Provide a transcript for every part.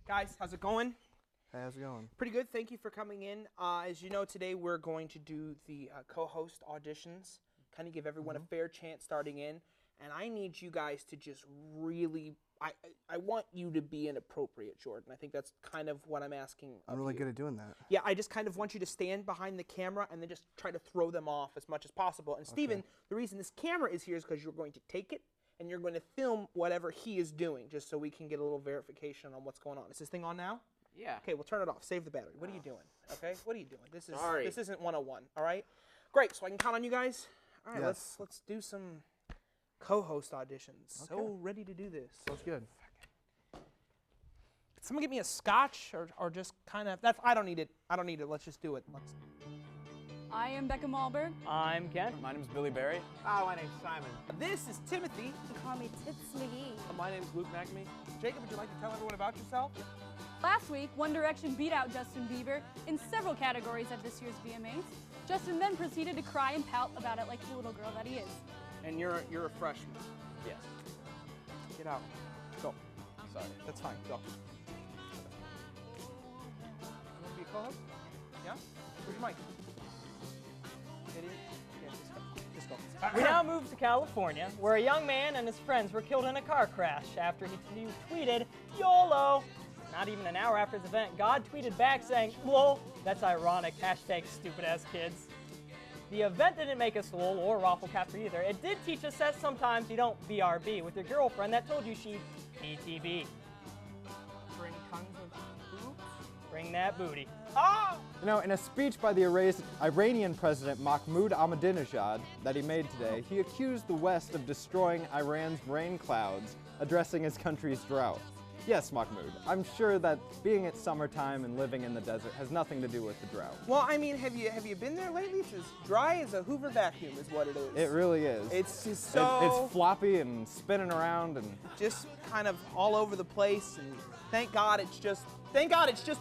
Guys, how's it going? Hey, how's it going? Pretty good. Thank you for coming in. As you know, today we're going to do the co-host auditions, kind of give everyone a fair chance starting in. And I need you guys to just really, I want you to be inappropriate, Jordan. I think that's kind of what I'm asking of I'm really you. good at doing that. Yeah, I just kind of want you to stand behind the camera and then just try to throw them off as much as possible. And Steven, the reason this camera is here is because you're going to take it and you're going to film whatever he is doing, just so we can get a little verification on what's going on. Is this thing on now? Yeah. Okay, we'll turn it off. Save the battery. What are you doing? Okay, what are you doing? This isn't 101. All right. Great. So I can count on you guys. All right. Yes. Let's do some co-host auditions. Okay. So ready to do this. Sounds good. Can someone get me a scotch or just kind of? I don't need it. I don't need it. Let's just do it. I am Becca Malberg. I'm Ken. My name's Billy Barry. My name's Simon. This is Timothy. Call me Tits McGee. My name's Luke McNamee. Jacob, would you like to tell everyone about yourself? Last week, One Direction beat out Justin Bieber in several categories at this year's VMAs. Justin then proceeded to cry and pout about it like the little girl that he is. And you're a freshman. Yes. Get out. Go. Sorry. That's fine. Go. You want to be a co-host? Yeah? Where's your mic? Get in. Yeah, just go. We now move to California, where a young man and his friends were killed in a car crash after he tweeted, YOLO! Not even an hour after the event, God tweeted back saying, lol, that's ironic, hashtag stupid ass kids. The event didn't make us lol or Rafflecaptor either. It did teach us that sometimes you don't BRB with your girlfriend that told you she'd PTB. Bring tons of boobs. Bring that booty. Oh! You know, in a speech by the Iranian President Mahmoud Ahmadinejad that he made today, he accused the West of destroying Iran's rain clouds, addressing his country's drought. Yes, Mahmoud, I'm sure that being at summertime and living in the desert has nothing to do with the drought. Well, I mean, have you been there lately? It's as dry as a Hoover vacuum is what it is. It really is. It's just so... It's floppy and spinning around and... just kind of all over the place, and thank God it's just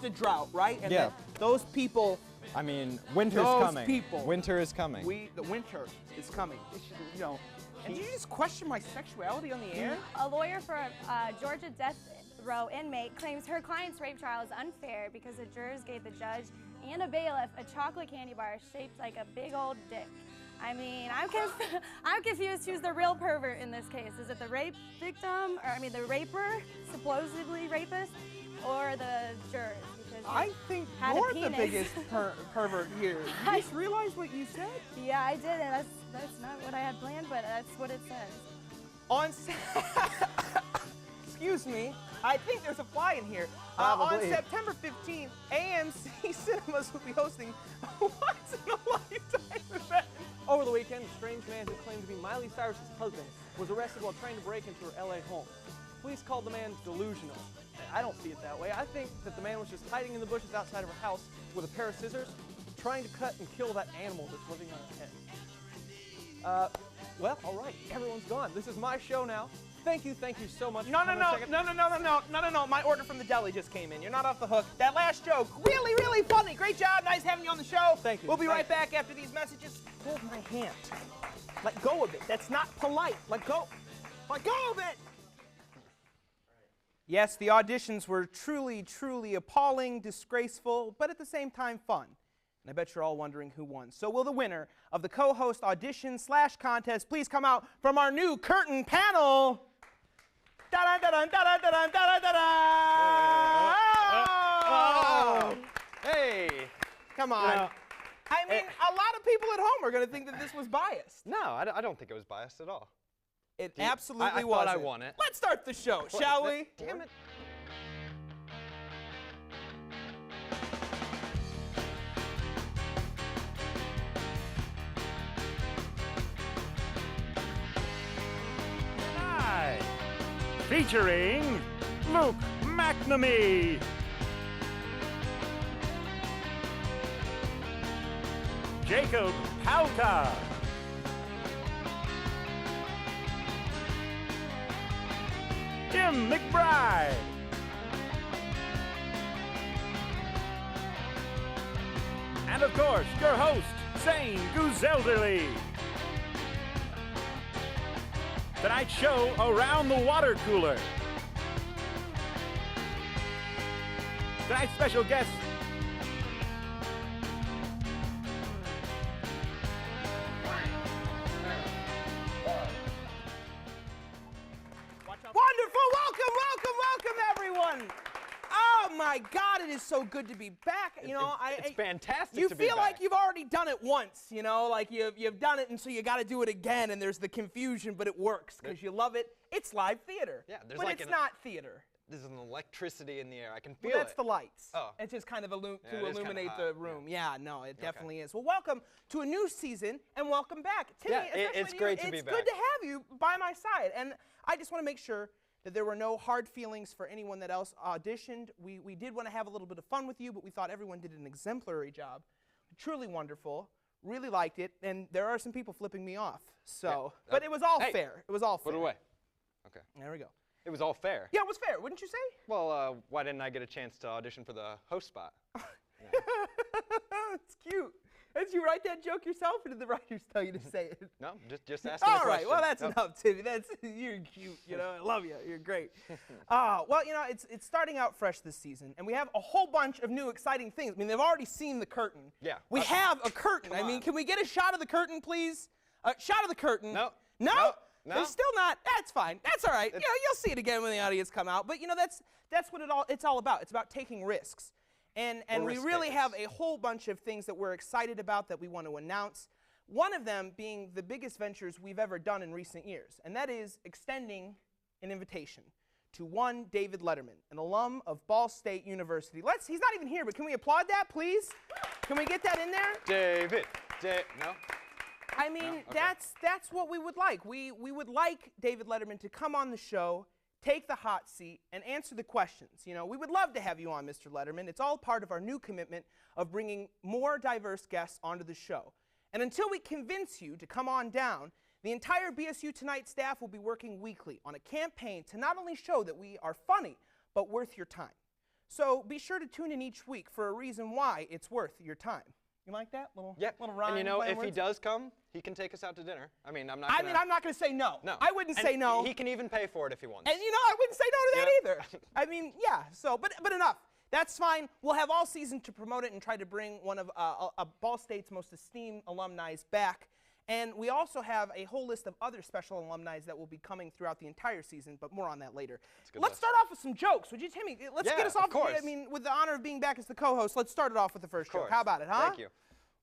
a drought, right? And yeah. that those people... I mean, winter's coming. People. Winter is coming. The winter is coming. You know, and did you just question my sexuality on the air? A lawyer for a Georgia death row inmate claims her client's rape trial is unfair because the jurors gave the judge and a bailiff a chocolate candy bar shaped like a big old dick. I mean, I'm confused who's the real pervert in this case. Is it the rape victim, or the raper, supposedly rapist, or the jurors? Because I think you're the biggest pervert here. You just realized what you said? Yeah, I did, and that's not what I had planned, but that's what it says. Excuse me, I think there's a fly in here. On September 15th, AMC Cinemas will be hosting a once-in-a-lifetime event. Over the weekend, a strange man who claimed to be Miley Cyrus's husband was arrested while trying to break into her LA home. Police called the man delusional. I don't see it that way. I think that the man was just hiding in the bushes outside of her house with a pair of scissors, trying to cut and kill that animal that's living on his head. Well, all right, everyone's gone. This is my show now. Thank you so much. No. My order from the deli just came in. You're not off the hook. That last joke, really funny. Great job. Nice having you on the show. Thank you. We'll be right back after these messages. Hold my hand. Let go of it. That's not polite. Let go of it. Yes, the auditions were truly appalling, disgraceful, but at the same time fun. And I bet you're all wondering who won. So will the winner of the co-host audition/contest please come out from our new curtain panel? Hey! Come on. You know, I mean, a lot of people at home are going to think that this was biased. No, I don't think it was biased at all. It absolutely I wasn't. thought I won it. Let's start the show, shall we? Damn it. Featuring Luke McNamee, Jacob Halka, Tim McBride, and of course, your host, Zane Guzelderly. Tonight's show, Around the Water Cooler. Tonight's special guest. Wonderful! Welcome, everyone! Oh my God, it is so good to be back. You know, It's fantastic you to be feel back. like you've already done it once, you know, like you've done it, and so you got to do it again, and there's the confusion, but it works because you love it. It's live theater. Yeah, there's but like it's not theater. There's an electricity in the air. I can feel Well, that's it. the lights. Oh. It's just kind of Yeah, it is to kinda illuminate hot, the yeah. room. Yeah, no, it definitely is. Well, welcome to a new season, and welcome back. Timmy, Yeah, especially it's you, great to be It's good back. to have you by my side, and I just want to make sure that there were no hard feelings for anyone that else auditioned. We did want to have a little bit of fun with you, but we thought everyone did an exemplary job. Truly wonderful. Really liked it, and there are some people flipping me off. So, Yeah, but it was all hey, fair. It was all fair. Put it away. Okay. There we go. It was all fair. Yeah, it was fair, wouldn't you say? Well, why didn't I get a chance to audition for the host spot? It's cute. Did you write that joke yourself, or did the writers tell you to say it? No, just asking All a right, question. well, that's Nope. enough, Timmy. You're cute, you know. I love you. You're great. Well, you know, it's starting out fresh this season, and we have a whole bunch of new exciting things. I mean, they've already seen the curtain. Yeah. We have a curtain. Come I mean, on. can we get a shot of the curtain, please? Shot of the curtain. No. No? No. No. They're still not. That's fine. That's all right. You know, you'll see it again when the audience come out. But you know, that's what it's all about. It's about taking risks. And We're we risk really takers. have a whole bunch of things that we're excited about that we want to announce. One of them being the biggest ventures we've ever done in recent years, and that is extending an invitation to one David Letterman, an alum of Ball State University. He's not even here, but can we applaud that, please? Can we get that in there? David. No? I mean, No? Okay. that's what we would like. We would like David Letterman to come on the show, take the hot seat, and answer the questions. You know, we would love to have you on, Mr. Letterman. It's all part of our new commitment of bringing more diverse guests onto the show. And until we convince you to come on down, the entire BSU Tonight staff will be working weekly on a campaign to not only show that we are funny, but worth your time. So be sure to tune in each week for a reason why it's worth your time. You like that little rhyme? And you know, play on if he words? does come, he can take us out to dinner. I mean, I'm not I gonna... mean, I'm not going to say no. No. I wouldn't And say no. He can even pay for it if he wants. And you know, I wouldn't say no to that Yeah. either. I mean, yeah. So, but enough. That's fine. We'll have all season to promote it and try to bring one of Ball State's most esteemed alumni back. And we also have a whole list of other special alumni that will be coming throughout the entire season, but more on that later. good Let's list. start off with some jokes. Would you, Timmy? Let's Yeah, get us of off. course. I mean, with the honor of being back as the co-host, let's start it off with the first Of course. joke. How about it, huh? Thank you.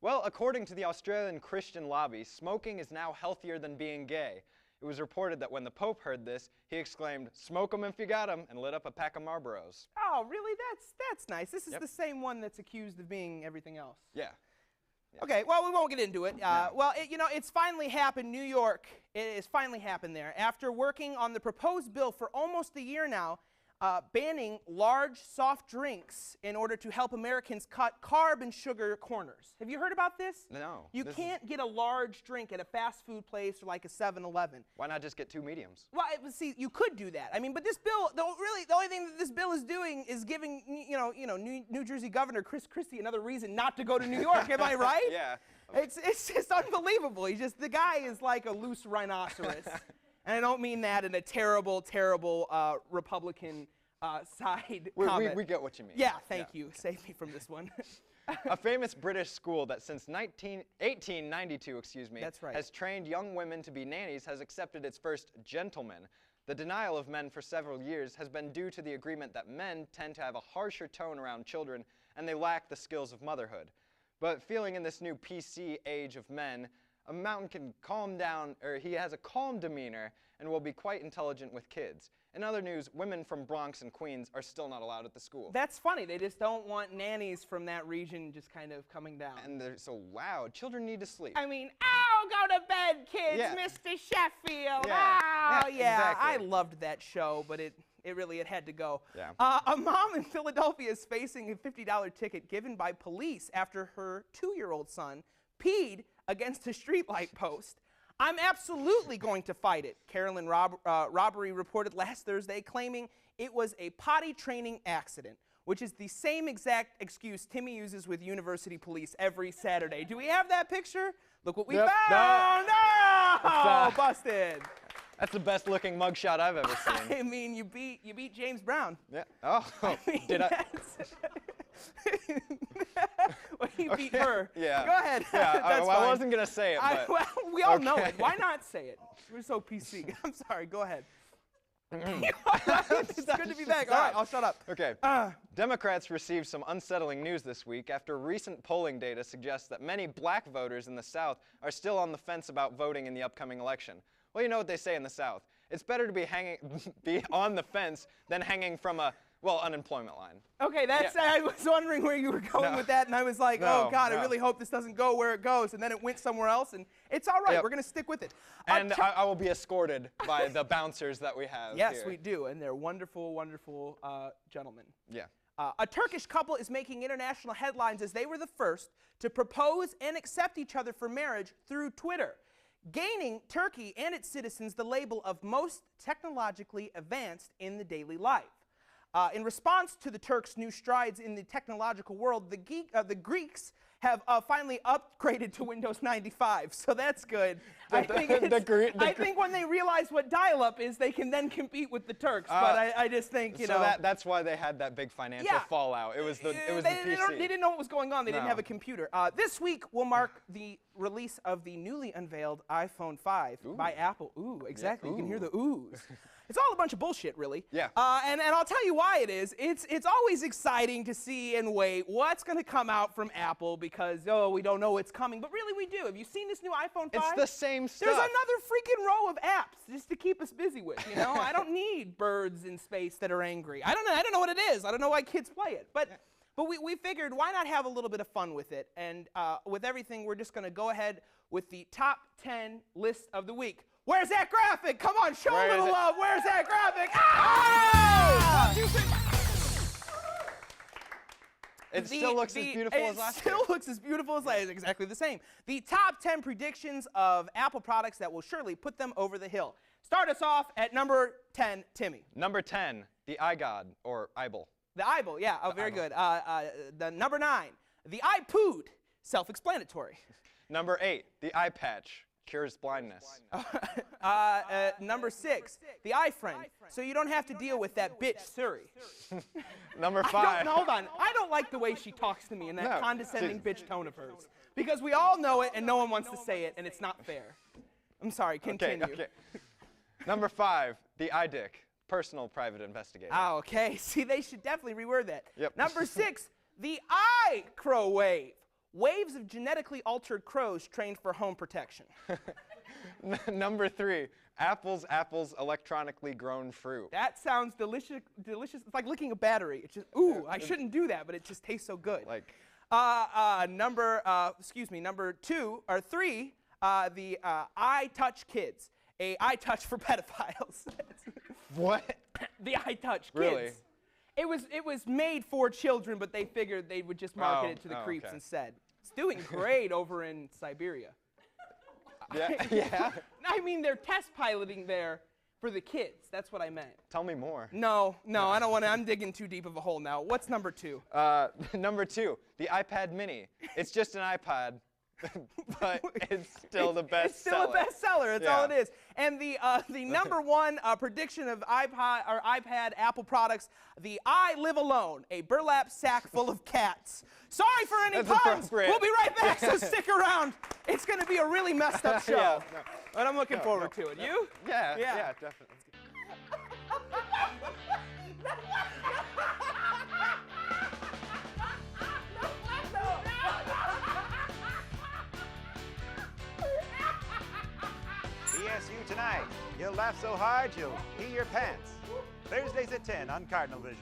Well, according to the Australian Christian lobby, smoking is now healthier than being gay. It was reported that when the Pope heard this, he exclaimed, "Smoke 'em if you got 'em," and lit up a pack of Marlboros. Oh, really? That's nice. This is Yep. the same one that's accused of being everything else. Yeah. Okay, well, we won't get into it. Well, you know, it's finally happened. New York, it has finally happened there. After working on the proposed bill for almost a year now, banning large soft drinks in order to help Americans cut carb and sugar corners. Have you heard about this? No. You can't get a large drink at a fast food place or like a 7-Eleven. Why not just get 2 mediums? Well, see, you could do that. I mean, but this bill, the only thing that this bill is doing is giving, New Jersey Governor Chris Christie another reason not to go to New York. Am I right? Yeah. It's just unbelievable. The guy is like a loose rhinoceros. And I don't mean that in a terrible, terrible Republican side comment. We get what you mean. Yeah, thank you. Save me from this one. A famous British school that since 1892, That's right. has trained young women to be nannies has accepted its first gentleman. The denial of men for several years has been due to the agreement that men tend to have a harsher tone around children and they lack the skills of motherhood. But feeling in this new PC age of men, a mountain can calm down, or he has a calm demeanor and will be quite intelligent with kids. In other news, women from Bronx and Queens are still not allowed at the school. That's funny. They just don't want nannies from that region just kind of coming down. And they're so loud. Children need to sleep. I mean, go to bed, kids, Yeah. Mr. Sheffield. Yeah. Oh, yeah. Exactly. I loved that show, but it really had to go. Yeah. A mom in Philadelphia is facing a $50 ticket given by police after her 2-year-old son peed against a streetlight post. I'm absolutely going to fight it, Carolyn Robbery reported last Thursday, claiming it was a potty training accident, which is the same exact excuse Timmy uses with university police every Saturday. Do we have that picture? Look what we Yep. found! No! Busted! That's the best looking mugshot I've ever seen. I mean, you beat James Brown. Yeah. Oh, did I? Well, he beat her. Yeah. Go ahead. Yeah, That's well, fine. I wasn't going to say it, but. Well, we all know okay. it. Why not say it? We're so PC. I'm sorry. Go ahead. It's good to be back. All right, I'll shut up. Okay. Democrats received some unsettling news this week after recent polling data suggests that many black voters in the South are still on the fence about voting in the upcoming election. Well, you know what they say in the South. It's better to be on the fence than hanging from a, well, unemployment line. Okay, that's. Yeah. I was wondering where you were going with that, and I was like, oh God, I really hope this doesn't go where it goes, and then it went somewhere else, and it's all right. Yep. We're gonna stick with it. And I will be escorted by the bouncers that we have. Yes, here. we do, and they're wonderful, wonderful gentlemen. Yeah. A Turkish couple is making international headlines as they were the first to propose and accept each other for marriage through Twitter, gaining Turkey and its citizens the label of most technologically advanced in the daily life. In response to the Turks' new strides in the technological world, the Greeks have finally upgraded to Windows 95, so that's good. I think when they realize what dial-up is, they can then compete with the Turks. But I just think, you know. That's why they had that big financial fallout. It was the PC. They didn't know what was going on. They didn't have a computer. This week will mark the release of the newly unveiled iPhone 5 by Apple. Ooh, exactly. Yeah, ooh. You can hear the oohs. It's all a bunch of bullshit, really. Yeah. And I'll tell you why it is. It's always exciting to see and wait what's going to come out from Apple because, oh, we don't know what's coming. But really, we do. Have you seen this new iPhone 5? It's the same stuff. There's another freaking row of apps just to keep us busy with, you know? I don't need birds in space that are angry. I don't know what it is. I don't know why kids play it. But we figured, why not have a little bit of fun with it? And with everything, we're just going to go ahead with the top 10 list of the week. Where's that graphic? Come on, show a little love. Where's that graphic? Ah! It still looks as beautiful as last year. It still looks as beautiful as last year. Exactly the same. The top 10 predictions of Apple products that will surely put them over the hill. Start us off at number 10, Timmy. Number 10, the iGod, or iBel. The iBel, yeah. Oh, very good. The number 9, the iPood. Self-explanatory. Number 8, the iPatch. Cures blindness. Number 6, the iFriend, so you don't have to deal with that bitch Siri. Number 5. Hold on. I don't like the way she talks to me in that condescending bitch tone of hers. Because we all know it and no one wants to say it, and it's not fair. I'm sorry, continue. Okay. Number 5, the iDick, personal private investigator. Oh, okay. See, they should definitely reword that. Yep. Number 6, the iCrowwave. Waves of genetically altered crows trained for home protection. Number 3, Apple's electronically grown fruit. That sounds delicious. It's like licking a battery. It's just, ooh, I shouldn't do that, but it just tastes so good. Like, number 2 or 3, the iTouch Kids, a iTouch for pedophiles. what? The iTouch Kids. Really? It was made for children, but they figured they would just market it to the creeps instead. It's doing great over in Siberia. Yeah. I mean, they're test piloting there for the kids. That's what I meant. Tell me more. No, I don't want to. I'm digging too deep of a hole now. What's number 2? Number 2, the iPad Mini. It's just an iPad, but it's still the best seller. It's still a bestseller. That's all it is. And the number 1 prediction of iPad Apple products, the I Live Alone, a burlap sack full of cats. Sorry for any puns. We'll be right back, so stick around. It's going to be a really messed up show. But I'm looking forward to it. You? Yeah, definitely. BSU Tonight. You'll laugh so hard you'll pee your pants. Thursdays at 10 on Cardinal Vision.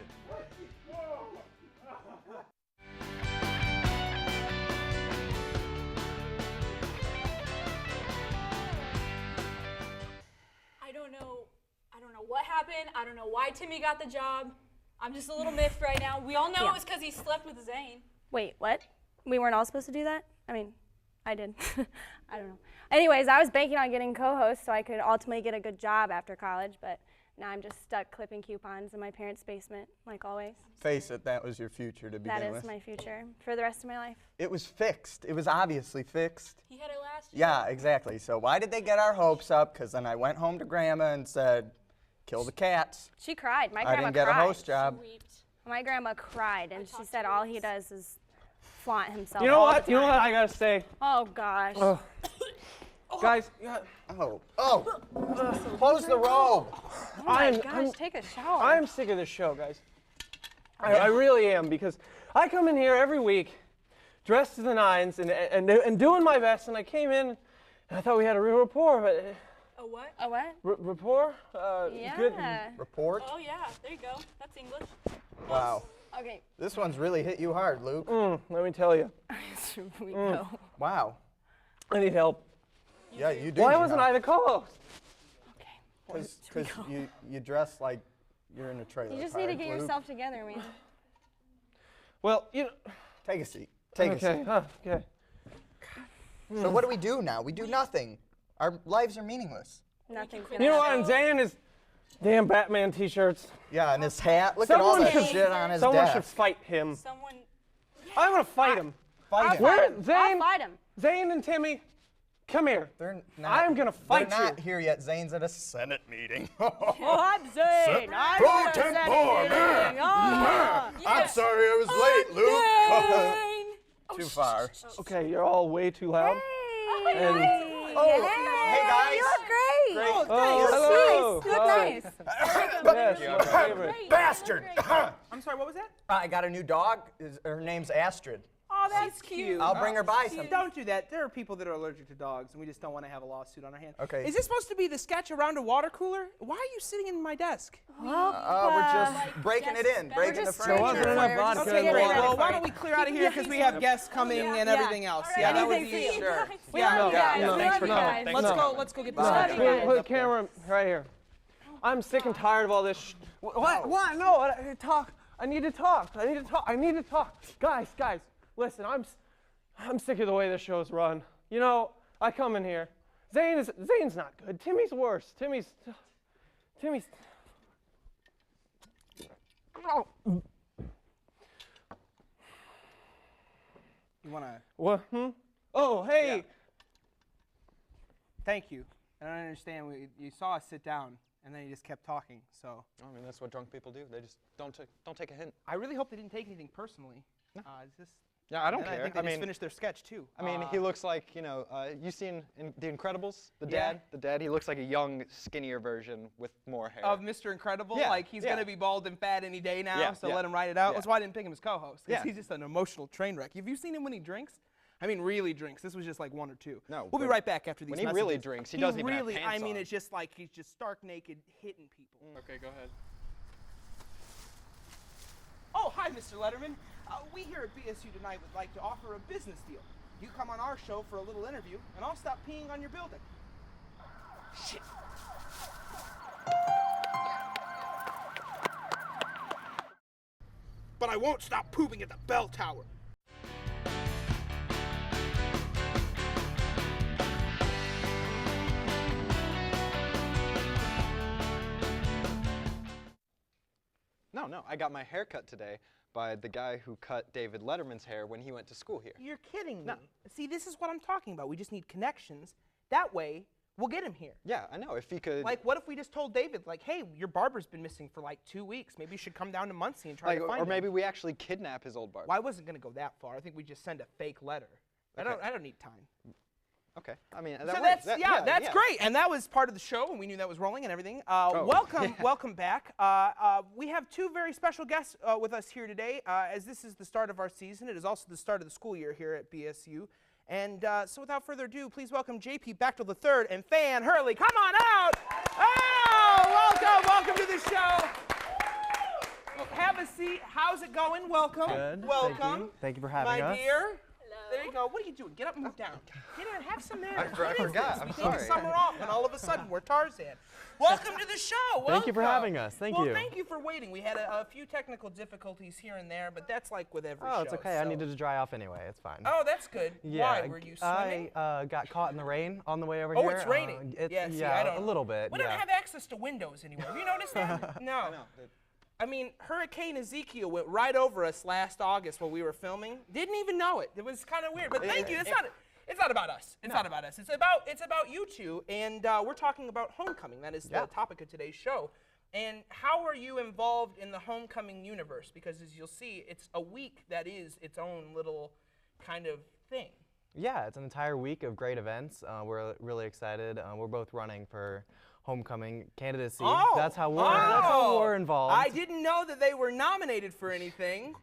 I don't know what happened. I don't know why Timmy got the job. I'm just a little miffed right now. We all know it was because he slept with Zane. Wait, what? We weren't all supposed to do that? I mean, I did. I don't know. Anyways, I was banking on getting co-host so I could ultimately get a good job after college, but now I'm just stuck clipping coupons in my parents' basement, like always. Face it, that was your future to begin with. That is my future for the rest of my life. It was fixed. It was obviously fixed. He had it last last year. Yeah, exactly. So why did they get our hopes up? Because then I went home to Grandma and said, kill the cats. She cried. My I grandma didn't get cried. a host job. My grandma cried, and she said all he does is flaunt himself. You know all what? the You know time. what I gotta say? Oh gosh. Guys, Close the robe. Oh my gosh, take a shower. I'm sick of this show, guys. I really am, because I come in here every week dressed to the nines and doing my best, and I came in and I thought we had a real rapport, but A what? A what? rapport? Yeah. Good. Report? Oh yeah, there you go. That's English. Wow. Okay. This one's really hit you hard, Luke. Let me tell you. We go. Wow. I need help. Yeah, you do. Why wasn't I the co-host? Because you dress like you're in a trailer. You just need to get yourself together, man. Well, you know. Take a seat. Take a seat. Okay. So what do we do now? We do nothing. Our lives are meaningless. Nothing. You know what? And Zan is damn Batman t-shirts. Yeah, and his hat. Look at all that shit on his Someone desk. should fight him. Someone. I'm gonna fight him. Fight him. Where, I'll Zane? fight him. Zane and Timmy, come here. They're not, I'm gonna fight They're not you. here yet. Zane's at a Senate meeting. Oh, I'm Zane. I'm Pro tempore, man. I'm sorry I was late, Luke. Too far. Okay, you're all way too loud. And Hey guys. You look great. Great. hello. You look nice. Yes, my favorite. Bastard! I'm sorry, what was that? I got a new dog. Her name's Astrid. Oh, that's cute. I'll bring her by some. Don't do that. There are people that are allergic to dogs, and we just don't want to have a lawsuit on our hands. Okay. Is this supposed to be the sketch around a water cooler? Why are you sitting in my desk? Well, We're just breaking it in, breaking the There wasn't furniture. enough vodka Okay, in the water. well, why don't we clear out of here because we have guests coming and everything else. Yeah, that would Anything be for you. sure. We love you guys. no, We thanks love for you coming. guys. Let's go get the Love sketch. you guys. Put the camera right here. I'm sick and tired of all this. What? What? No, I talk. I need to talk. I need to talk. Guys, listen. I'm sick of the way this show's run. You know, I come in here. Zane's not good. Timmy's worse. Timmy's. Oh. You wanna? What? Oh, hey. Yeah. Thank you. I don't understand. You saw us sit down, and then you just kept talking. So. I mean, that's what drunk people do. They just don't take a hint. I really hope they didn't take anything personally. It's just. Yeah, I don't and care. I think they just finished their sketch too. I mean, he looks like, you know, you seen in The Incredibles, the Yeah. dad? The dad, he looks like a young, skinnier version with more hair. Of Mr. Incredible, Yeah, like he's yeah. gonna be bald and fat any day now, Yeah, so yeah, let him write it out. yeah. That's why I didn't pick him as co-host, because Yeah. he's just an emotional train wreck. Have you seen him when he drinks? I mean, really drinks. This was just like one or two. No, we'll be but right back after these when he messages. really drinks, he doesn't even have pants I mean, on. it's just like he's just stark naked hitting people. Okay, go ahead. Oh, hi, Mr. Letterman. We here at BSU Tonight would like to offer a business deal. You come on our show for a little interview, and I'll stop peeing on your building. Shit. But I won't stop pooping at the bell tower. No, I got my hair cut today by the guy who cut David Letterman's hair when he went to school here. You're kidding me. See, this is what I'm talking about. We just need connections. That way, we'll get him here. Yeah, I know. If he could. Like, what if we just told David, like, hey, your barber's been missing for like 2 weeks. Maybe you should come down to Muncie and try to find him. Or maybe we actually kidnap his old barber. Well, I wasn't going to go that far. I think we just send a fake letter. Okay. I don't need time. Okay. I mean, So that that's works. that's great, and that was part of the show, and we knew that was rolling and everything. Oh. Welcome back. We have two very special guests with us here today. As this is the start of our season, it is also the start of the school year here at BSU. And so, without further ado, please welcome J.P. Bechtel III and Fayeann Hurley. Come on out! Oh, welcome to the show. Have a seat. How's it going? Welcome. Good. Welcome. Thank you for having my us. dear. There you go. What are you doing? Get up and move down. Get in. Have some manners. I forgot. I'm We sorry. take the summer off, and all of a sudden we're Tarzan. Welcome to the show. Thank you for Welcome. having us. Thank well, you. thank you for waiting. We had a few technical difficulties here and there, but that's like with every show. Oh, it's okay. I so- needed to dry off anyway. It's fine. Oh, that's good. Yeah. Why? Were you swimming? I got caught in the rain on the way over Oh, here. it's raining. It's, See, I don't. a little bit. We yeah. don't have access to windows anymore. Have you noticed that? No. I mean, Hurricane Ezekiel went right over us last August while we were filming. Didn't even know it. It was kind of weird. But thank you. It's not about us. It's not about us. It's about you two, and we're talking about homecoming. That is the topic of today's show. And how are you involved in the homecoming universe? Because as you'll see, it's a week that is its own little kind of thing. Yeah, it's an entire week of great events. We're really excited. We're both running for homecoming candidacy. Oh, that's how we're involved. I didn't know that they were nominated for anything.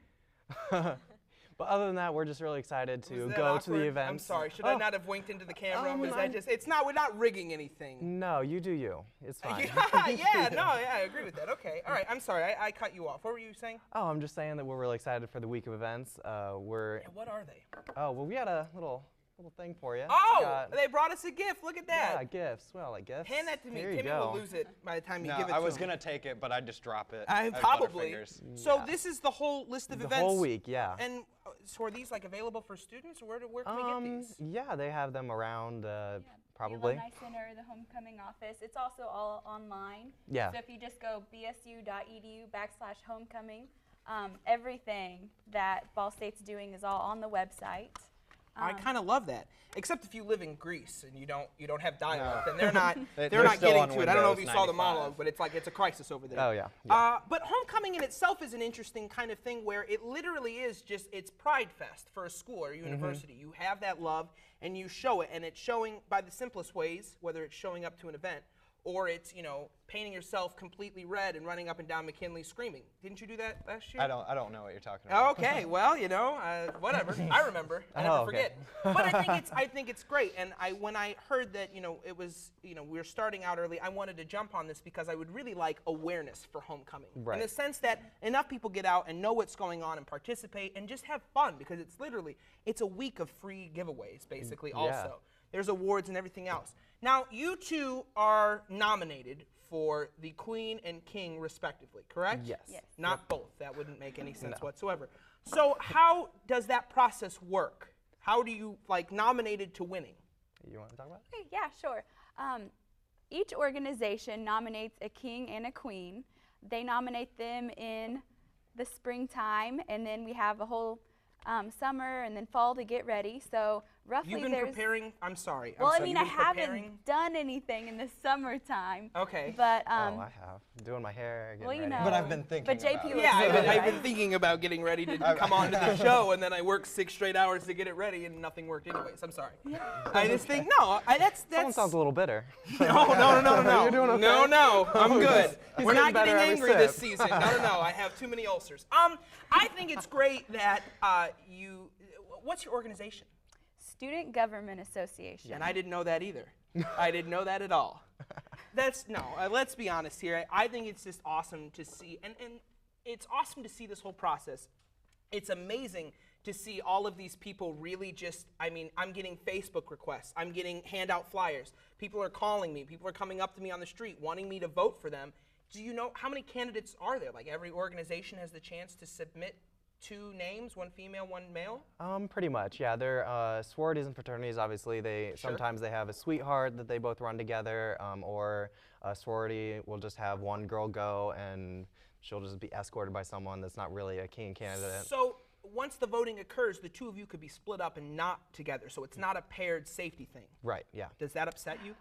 But other than that, we're just really excited to go to the events. I'm sorry. Should I not have winked into the camera? Was that just? It's not. We're not rigging anything. No, you do you. It's fine. I agree with that. Okay. All right. I'm sorry. I cut you off. What were you saying? Oh, I'm just saying that we're really excited for the week of events. What are they? Oh, well, we had a little thing for you. Oh, they brought us a gift. Look at that. Yeah, gifts. Well, I guess. Hand that to me. Here Timmy will lose it by the time you give it to him. I was going to take it, but I'd just drop it. Probably. So this is the whole list of events? The whole week, yeah. And so are these like available for students, or where can we get these? Yeah, they have them around probably. The Alumni Center, the homecoming office. It's also all online. Yeah. So if you just go bsu.edu/homecoming, everything that Ball State's doing is all on the website. I kind of love that, except if you live in Greece and you don't have dial-up, then they're not they're not still getting on to it. I don't know if Windows you saw the 95. monologue, but it's like it's a crisis over there. Oh yeah. But homecoming in itself is an interesting kind of thing where it literally is just it's Pride Fest for a school or a university. You have that love and you show it, and it's showing by the simplest ways, whether it's showing up to an event or it's painting yourself completely red and running up and down McKinley screaming. Didn't you do that last year? I don't know what you're talking about. Okay, well, whatever. I remember. I never forget. But I think it's great. And when I heard that it was we were starting out early, I wanted to jump on this because I would really like awareness for homecoming, in the sense that enough people get out and know what's going on and participate and just have fun, because it's a week of free giveaways basically. Also, there's awards and everything else. Now, you two are nominated for the Queen and King, respectively, correct? Yes. Not both. That wouldn't make any sense whatsoever. So how does that process work? How do you, nominated to winning? You want to talk about it? Okay, yeah, sure. Each organization nominates a king and a queen. They nominate them in the springtime, and then we have a whole summer and then fall to get ready. So roughly You've been preparing, I'm sorry. Well, I mean, I haven't done anything in the summertime. Okay. But I have. I'm doing my hair, getting ready. But I've been thinking But JP about it. looks good, I've been thinking about getting ready to come on to the show, and then I worked 6 straight hours to get it ready, and nothing worked anyways. I'm sorry. I just think, that's... Someone sounds a little bitter. No. You're doing okay. No, I'm good. We're not getting getting better angry every this sip. season. No, I have too many ulcers. I think it's great that what's your organization? Student Government Association. And I didn't know that either. I didn't know that at all. Let's be honest here. I think it's just awesome to see, and it's awesome to see this whole process. It's amazing to see all of these people really I'm getting Facebook requests. I'm getting handout flyers. People are calling me. People are coming up to me on the street wanting me to vote for them. Do you know how many candidates are there? Like every organization has the chance to submit 2 names, 1 female, 1 male? Pretty much, yeah. They're sororities and fraternities. Obviously, sometimes they have a sweetheart that they both run together, or a sorority will just have one girl go, and she'll just be escorted by someone that's not really a king candidate. So once the voting occurs, the 2 of you could be split up and not together, so it's not a paired safety thing. Right, yeah. Does that upset you?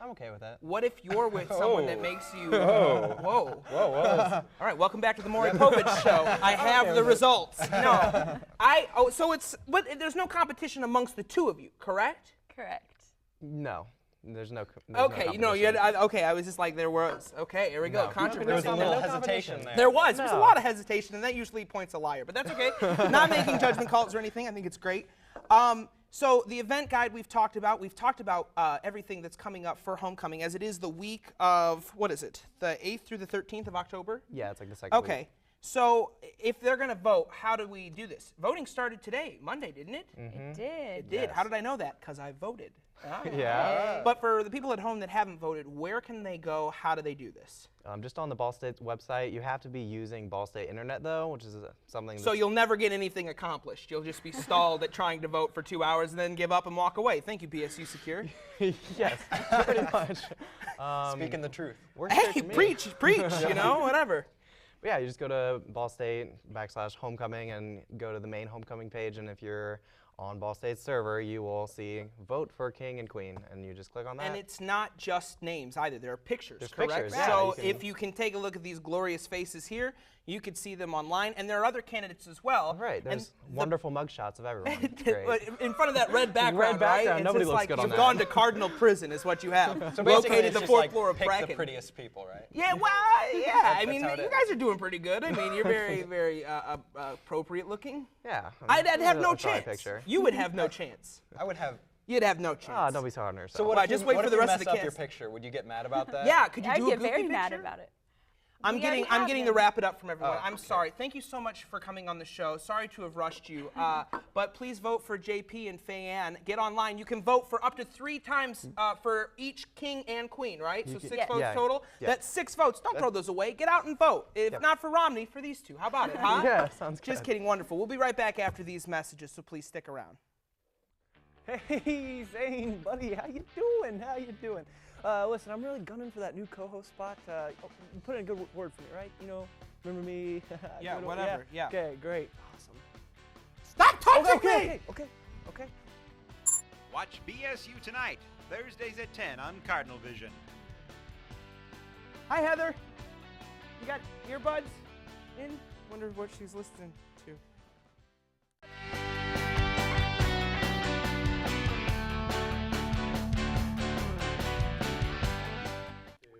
I'm okay with that. What if you're with someone that makes you... Whoa. All right, welcome back to the Maury Povich Show. I have the results. No. But there's no competition amongst the 2 of you, correct? Correct. No. There's no I was just like, there was. Okay, here we go. Controversy. There was a little hesitation there. There was. There's a lot of hesitation, and that usually points a liar. But that's okay. Not making judgment calls or anything. I think it's great. So the event guide we've talked about everything that's coming up for homecoming, as it is the week of, what is it, the 8th through the 13th of October? Yeah, it's like the second week. Okay. So if they're going to vote, how do we do this? Voting started today, Monday, didn't it? It did. It did. Yes. How did I know that? Because I voted. Yeah. But for the people at home that haven't voted, where can they go? How do they do this? Just on the Ball State website. You have to be using Ball State Internet, though, which is something So you'll never get anything accomplished. You'll just be stalled at trying to vote for 2 hours and then give up and walk away. Thank you, BSU Secure. Yes, pretty much. Speaking the truth. Hey, preach, whatever. But yeah, you just go to Ball State /homecoming and go to the main homecoming page, and if you're on Ball State's server, you will see vote for king and queen, and you just click on that. And it's not just names either. There are pictures, There's correct? pictures, yeah, So you if you can take a look at these glorious faces here, you could see them online. And there are other candidates as well. Right, there's wonderful mugshots of everyone. It's But great. in front of that red background, right? It's nobody just looks like good on you've that. gone to Cardinal Prison is what you have. So basically, located it's the just fourth like floor of pick Bracken. the prettiest people, right? Yeah, well, yeah. I mean, how it you is. guys are doing pretty good. I mean, you're very, very appropriate looking. Yeah. I'd have no I'll try a chance. picture. You would have no chance. I would have. You'd have no chance. Ah, don't be so hard on yourself. So what Well, if just you, wait what for if the you rest of mess the up your cast. picture? Would you get mad about that? Yeah, could you I'd do a get goofy very picture? mad about it. I'm We getting already have to them. wrap it up from everyone. Oh, I'm okay. sorry. Thank you so much for coming on the show. Sorry to have rushed you. But please vote for JP and Fayeann. Get online. You can vote for up to 3 times for each king and queen, right? So 6 votes total. Yeah. That's 6 votes. Don't throw those away. Get out and vote. If not for Romney, for these 2. How about it, huh? Yeah, sounds good. Just kidding. Wonderful. We'll be right back after these messages, so please stick around. Hey, Zane, buddy, how you doing? How you doing? Listen, I'm really gunning for that new co-host spot. You put in a good word for me, right? You know, remember me? Yeah, Good- whatever, yeah. Okay, great. Awesome. Stop touching me! Okay. Watch BSU Tonight, Thursdays at 10 on Cardinal Vision. Hi, Heather. You got earbuds in? Wonder what she's listening to.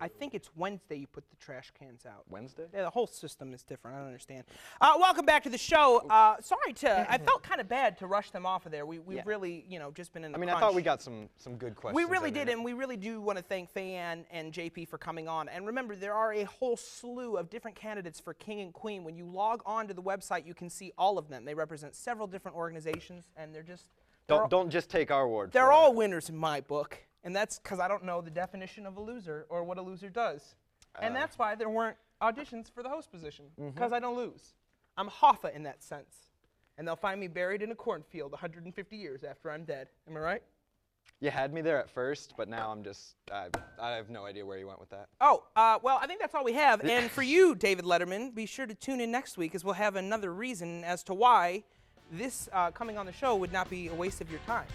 I think it's Wednesday you put the trash cans out. Wednesday? Yeah, the whole system is different. I don't understand. Welcome back to the show. Sorry to, I felt kind of bad to rush them off of there. We've really, just been in the I mean, crunch. I thought we got some good questions. We really in did, there. and we really do want to thank Fayeann and JP for coming on. And remember, there are a whole slew of different candidates for King and Queen. When you log on to the website, you can see all of them. They represent several different organizations, and they're just... Don't just take our word for it. They're all winners in my book, and that's because I don't know the definition of a loser or what a loser does. And that's why there weren't auditions for the host position, because I don't lose. I'm Hoffa in that sense. And they'll find me buried in a cornfield 150 years after I'm dead. Am I right? You had me there at first, but now I'm just, I have no idea where you went with that. Oh, well, I think that's all we have. And for you, David Letterman, be sure to tune in next week, as we'll have another reason as to why this coming on the show would not be a waste of your time.